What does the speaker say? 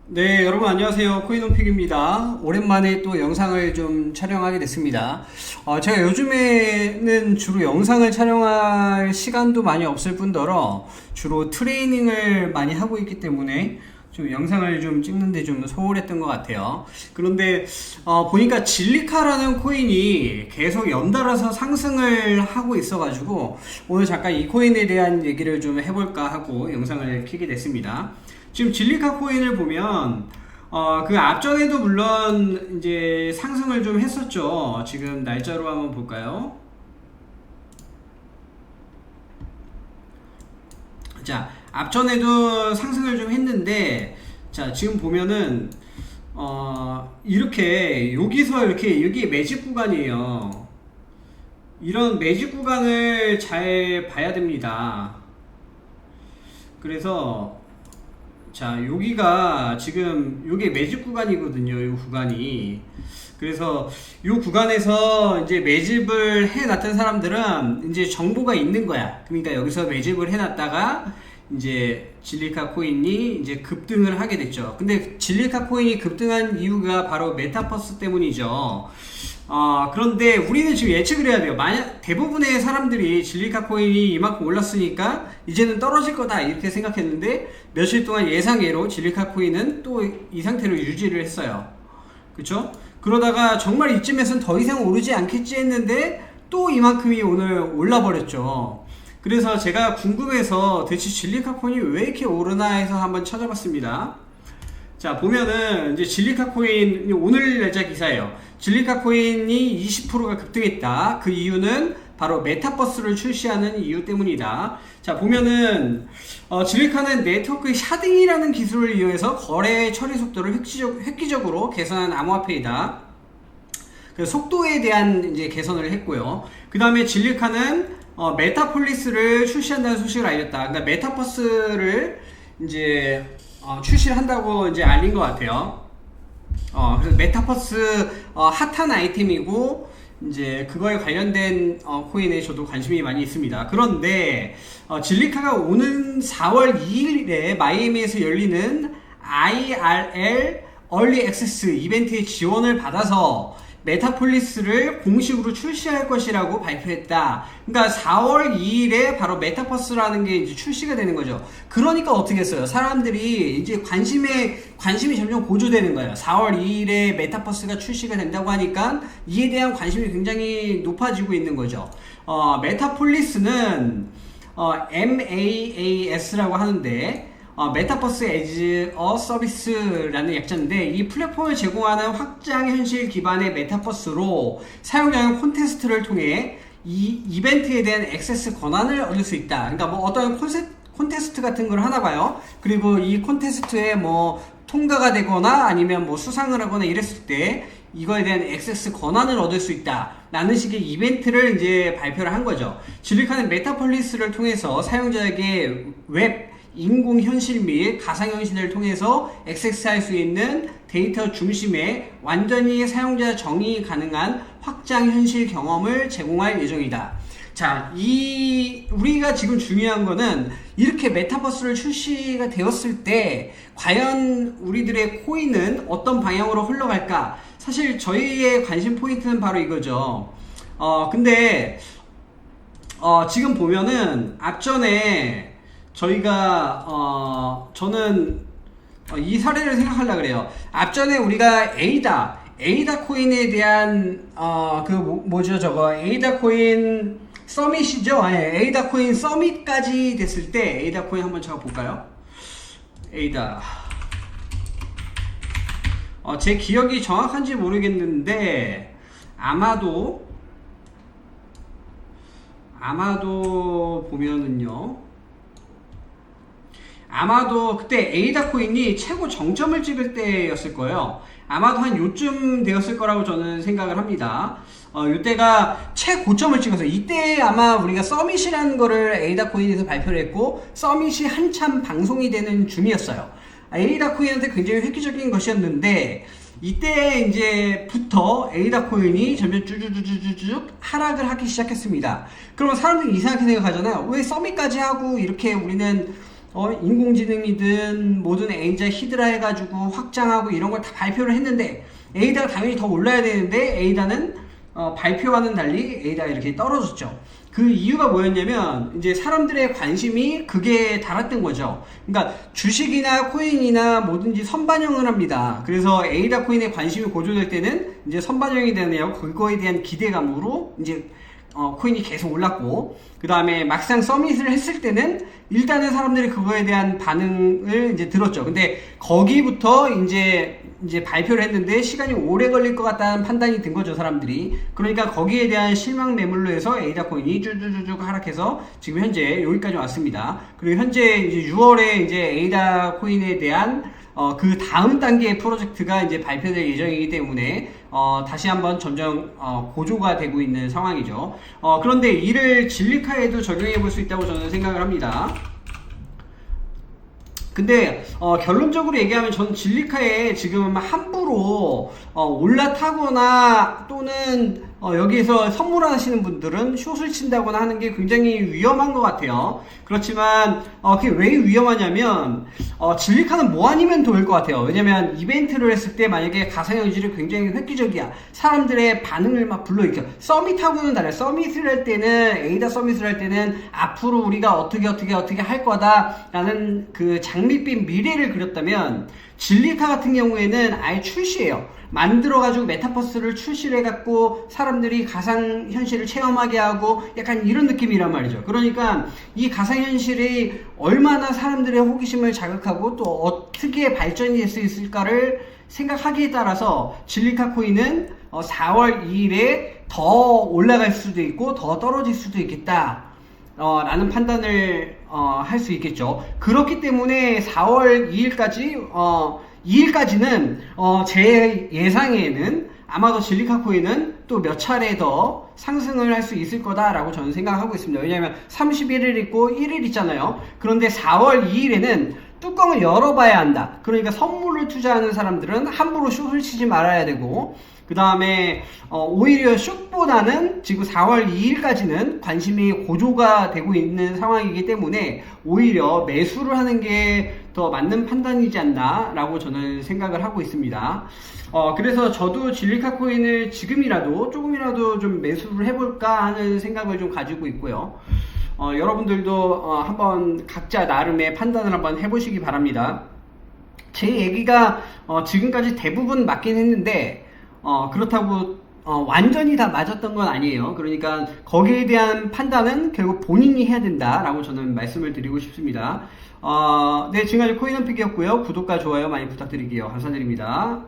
네, 여러분 안녕하세요. 코인홈픽입니다. 오랜만에 또 영상을 좀 촬영하게 됐습니다. 제가 요즘에는 주로 영상을 촬영할 시간도 많이 없을 뿐더러 주로 트레이닝을 많이 하고 있기 때문에 좀 영상을 좀 찍는데 좀 소홀했던 것 같아요. 그런데 보니까 진리카라는 코인이 계속 연달아서 상승을 하고 있어가지고 오늘 잠깐 이 코인에 대한 얘기를 좀 해볼까 하고 영상을 켜게 됐습니다. 지금 진리카 코인을 보면 그 앞전에도 물론 이제 상승을 좀 했었죠. 지금 날짜로 한번 볼까요? 자, 앞전에도 상승을 좀 했는데, 자, 지금 보면은 이렇게 여기서 이렇게 여기 매집 구간이에요. 이런 매집 구간을 잘 봐야 됩니다. 그래서 자, 여기가 지금 요게 매집 구간이거든요. 요 구간이. 그래서 요 구간에서 이제 매집을 해놨던 사람들은 이제 정보가 있는 거야. 그러니까 여기서 매집을 해놨다가 이제 진리카 코인이 이제 급등을 하게 됐죠. 근데 진리카 코인이 급등한 이유가 바로 메타버스 때문이죠. 그런데 우리는 지금 예측을 해야 돼요. 만약 대부분의 사람들이 진리카 코인이 이만큼 올랐으니까 이제는 떨어질 거다 이렇게 생각했는데 며칠 동안 예상외로 진리카 코인은 또 이 상태로 유지를 했어요. 그쵸? 그러다가 정말 이쯤에선 더 이상 오르지 않겠지 했는데 또 이만큼이 오늘 올라 버렸죠. 그래서 제가 궁금해서 대체 진리카 코인이 왜 이렇게 오르나 해서 한번 찾아봤습니다. 자, 보면은 이제 진리카 코인 오늘 날짜 기사예요. 진리카 코인이 20%가 급등했다. 그 이유는 바로 메타버스를 출시하는 이유 때문이다. 자, 보면은 진리카는 네트워크 샤딩이라는 기술을 이용해서 거래 처리 속도를 획기적으로 개선한 암호화폐이다. 그 속도에 대한 이제 개선을 했고요. 그 다음에 진리카는 메타폴리스를 출시한다는 소식을 알렸다. 그러니까 메타버스를 이제 출시를 한다고 이제 알린 것 같아요. 그래서 메타버스 핫한 아이템이고 이제 그거에 관련된 코인에 저도 관심이 많이 있습니다. 그런데 진리카가 오는 4월 2일에 마이애미에서 열리는 IRL 얼리 액세스 이벤트의 지원을 받아서 메타폴리스를 공식으로 출시할 것이라고 발표했다. 그러니까 4월 2일에 바로 메타버스라는 게 이제 출시가 되는 거죠. 그러니까 어떻게 했어요? 사람들이 이제 관심이 점점 고조되는 거예요. 4월 2일에 메타버스가 출시가 된다고 하니까 이에 대한 관심이 굉장히 높아지고 있는 거죠. 메타폴리스는 MAAS라고 하는데 메타버스 에즈 어 서비스라는 약자인데 이 플랫폼을 제공하는 확장 현실 기반의 메타버스로 사용자는 콘테스트를 통해 이 이벤트에 대한 액세스 권한을 얻을 수 있다. 그러니까 뭐 어떤 콘테스트 같은 걸 하나 봐요. 그리고 이 콘테스트에 뭐 통과가 되거나 아니면 뭐 수상을 하거나 이랬을 때 이거에 대한 액세스 권한을 얻을 수 있다 라는 식의 이벤트를 이제 발표를 한 거죠. 진리카는 메타폴리스를 통해서 사용자에게 웹 인공현실 및 가상현실을 통해서 액세스할 수 있는 데이터 중심의 완전히 사용자 정의 가능한 확장현실 경험을 제공할 예정이다. 자, 우리가 지금 중요한 거는 이렇게 메타버스를 출시가 되었을 때 과연 우리들의 코인은 어떤 방향으로 흘러갈까? 사실 저희의 관심 포인트는 바로 이거죠. 근데 지금 보면은 앞전에 저희가 저는 이 사례를 생각하려고 그래요. 앞전에 우리가 에이다 코인에 대한 뭐죠 저거 에이다 코인 서밋이죠. 에이다 코인 서밋까지 됐을 때 에이다 코인 한번 제가 볼까요? 에이다 제 기억이 정확한지 모르겠는데 아마도 보면은요. 아마도 그때 에이다 코인이 최고 정점을 찍을 때였을 거예요. 아마도 한 요쯤 되었을 거라고 저는 생각을 합니다. 이때가 최고점을 찍어서 이때 아마 우리가 서밋이라는 거를 에이다 코인에서 발표를 했고 서밋이 한참 방송이 되는 중이었어요. 에이다 코인한테 굉장히 획기적인 것이었는데 이때 이제부터 에이다 코인이 점점 쭈쭈쭈쭈쭈 하락을 하기 시작했습니다. 그러면 사람들이 이상하게 생각하잖아요. 왜 서밋까지 하고 이렇게 우리는 인공지능이든 모든 에이다 히드라 해가지고 확장하고 이런 걸 다 발표를 했는데 에이다가 당연히 더 올라야 되는데 에이다는 발표와는 달리 에이다가 이렇게 떨어졌죠. 그 이유가 뭐였냐면 이제 사람들의 관심이 그게 달았던 거죠. 그러니까 주식이나 코인이나 뭐든지 선반영을 합니다. 그래서 에이다 코인에 관심이 고조될 때는 이제 선반영이 되네요. 그거에 대한 기대감으로 이제 코인이 계속 올랐고, 그 다음에 막상 서밋을 했을 때는 일단은 사람들이 그거에 대한 반응을 이제 들었죠. 근데 거기부터 이제 발표를 했는데 시간이 오래 걸릴 것 같다는 판단이 든 거죠, 사람들이. 그러니까 거기에 대한 실망 매물로 해서 에이다 코인이 쭈쭈쭈쭈 하락해서 지금 현재 여기까지 왔습니다. 그리고 현재 이제 6월에 이제 에이다 코인에 대한 그 다음 단계의 프로젝트가 이제 발표될 예정이기 때문에 다시 한번 점점 고조가 되고 있는 상황이죠. 그런데 이를 진리카에도 적용해 볼 수 있다고 저는 생각을 합니다. 근데 결론적으로 얘기하면 저는 진리카에 지금 함부로 올라타거나 또는 여기에서 선물하시는 분들은 숏을 친다거나 하는 게 굉장히 위험한 것 같아요. 그렇지만 그게 왜 위험하냐면 진리카는 뭐 아니면 도일 것 같아요. 왜냐면 이벤트를 했을 때 만약에 가상현실이 굉장히 획기적이야, 사람들의 반응을 막 불러일으켜. 서밋하고는 달라요. 서밋을 할 때는, 에이다 서밋을 할 때는 앞으로 우리가 어떻게 할 거다 라는 그 장밋빛 미래를 그렸다면, 진리카 같은 경우에는 아예 출시예요. 만들어가지고 메타버스를 출시를 해갖고 사람들이 가상현실을 체험하게 하고 약간 이런 느낌이란 말이죠. 그러니까 이 가상현실이 얼마나 사람들의 호기심을 자극하고 또 어떻게 발전이 될 수 있을까를 생각하기에 따라서 진리카 코인은 4월 2일에 더 올라갈 수도 있고 더 떨어질 수도 있겠다 라는 판단을 할 수 있겠죠. 그렇기 때문에 4월 2일까지는 제 예상에는 아마도 진리카 코인은 또 몇 차례 더 상승을 할 수 있을 거다라고 저는 생각하고 있습니다. 왜냐하면 31일 있고 1일 있잖아요. 그런데 4월 2일에는 뚜껑을 열어봐야 한다. 그러니까 선물을 투자하는 사람들은 함부로 숏을 치지 말아야 되고, 그 다음에 오히려 숏보다는 지금 4월 2일까지는 관심이 고조가 되고 있는 상황이기 때문에 오히려 매수를 하는 게 더 맞는 판단이지 않나 라고 저는 생각을 하고 있습니다. 그래서 저도 진리카 코인을 지금이라도 조금이라도 좀 매수를 해볼까 하는 생각을 좀 가지고 있고요. 여러분들도 한번 각자 나름의 판단을 한번 해보시기 바랍니다. 제 얘기가 지금까지 대부분 맞긴 했는데 그렇다고 완전히 다 맞았던 건 아니에요. 그러니까 거기에 대한 판단은 결국 본인이 해야 된다라고 저는 말씀을 드리고 싶습니다. 네, 지금까지 코인원픽이었고요. 구독과 좋아요 많이 부탁드릴게요. 감사드립니다.